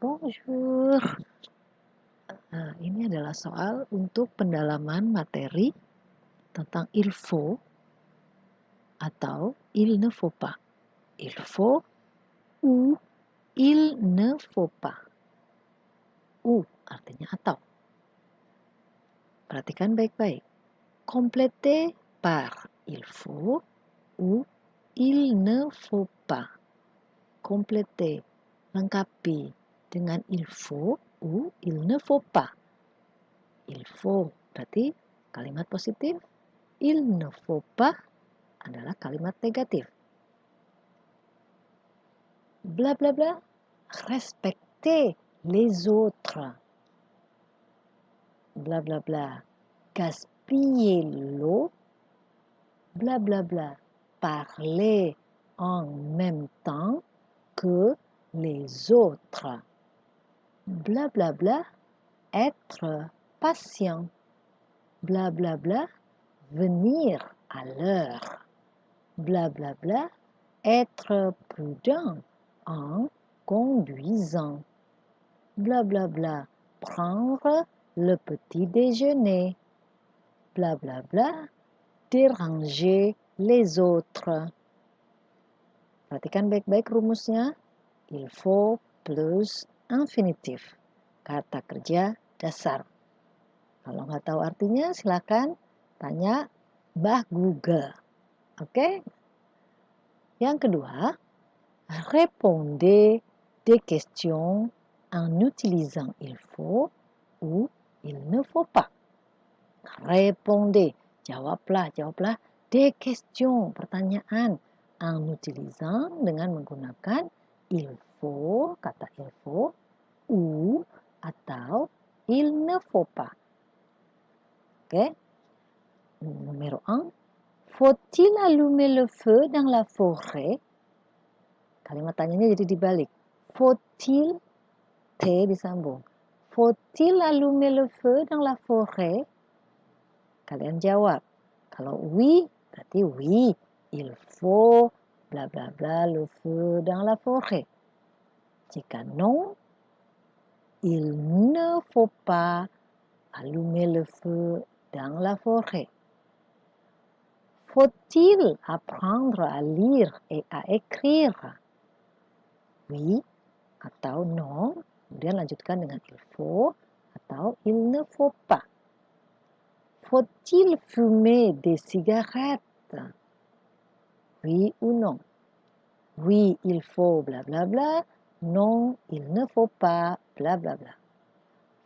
Bonjour. Ini adalah soal untuk pendalaman materi tentang il faut atau il ne faut pas. Il faut ou il ne faut pas. Ou artinya atau. Perhatikan baik-baik. Compléter par il faut ou il ne faut pas. Compléter, lengkapi dengan il faut ou il ne faut pas. Il faut berarti kalimat positif, il ne faut pas adalah kalimat negatif. Bla bla bla, respecter les autres. Bla bla bla, gaspiller l'eau. Bla bla bla, parler en même temps que les autres. Bla bla bla, être patient. Bla bla bla, venir à l'heure. Bla bla bla, être prudent en conduisant. Bla bla bla, prendre le petit déjeuner. Bla bla bla, déranger les autres. Perhatikan baik-baik rumusnya. Il faut plus infinitif. Kata kerja dasar. Kalau nggak tahu artinya silakan tanya Mbah Google. Oke? Yang kedua, répondez des questions en utilisant il faut ou il ne faut pas. Répondez, jawablah des questions, pertanyaan, en utilisant dengan menggunakan il faut, kata il faut, ou atau il ne faut pas. Oke? Numéro 1, faut-il allumer le feu dans la forêt? Kalimat tanyanya jadi dibalik. Faut-il, T disambung. Faut-il allumer le feu dans la forêt? Kalian jawab. Kalau oui, berarti oui. Il faut bla bla bla le feu dans la forêt. Jika non, il ne faut pas allumer le feu dans la forêt. Faut-il apprendre à lire et à écrire? Oui atau non, kemudian lanjutkan dengan il faut atau il ne faut pas. Faut-il fumer des cigarettes? Oui ou non? Oui, il faut bla bla bla. Non, il ne faut pas bla bla bla.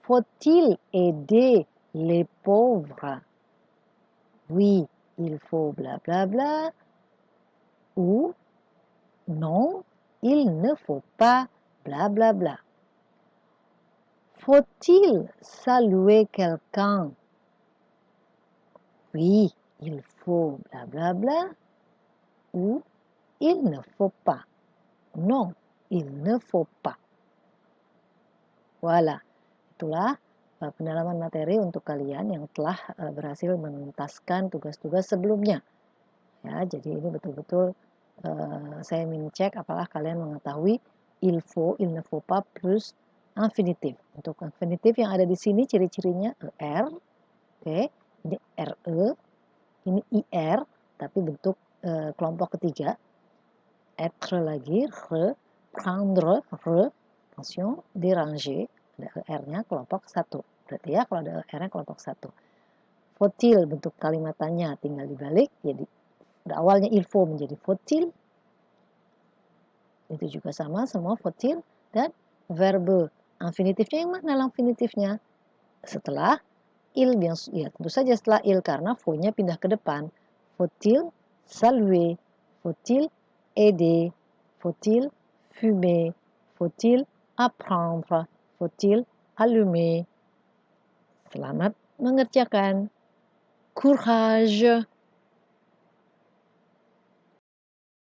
Faut-il aider les pauvres? Oui, il faut bla bla bla. Ou non, il ne faut pas bla bla bla. Faut-il saluer quelqu'un? Oui, il faut bla bla bla. Ou il ne faut pas. Non, il ne faut pas. Voilà, itulah pendalaman materi untuk kalian yang telah berhasil menuntaskan tugas-tugas sebelumnya. Ya, jadi ini betul-betul saya ingin cek apakah kalian mengetahui il faut, il ne faut pas plus infinitif. Untuk infinitif yang ada di sini ciri-cirinya er, oke, ini re, ini ir, tapi bentuk kelompok ketiga. Être lagi, re, prendre, re, attention, déranger, ada er-nya kelompok satu. Berarti ya kalau ada er-nya kelompok satu. Faut-il bentuk kalimat tanya tinggal dibalik, jadi pada awalnya il faut menjadi faut-il. Itu juga sama, semua faut-il. Dan verbe infinitifnya yang mana infinitifnya? Setelah il, ya tentu saja setelah il karena faut-nya pindah ke depan. Faut-il saluer? Faut-il aider? Faut-il fumer? Faut-il apprendre? Faut-il allumer? Selamat mengerjakan. Courage!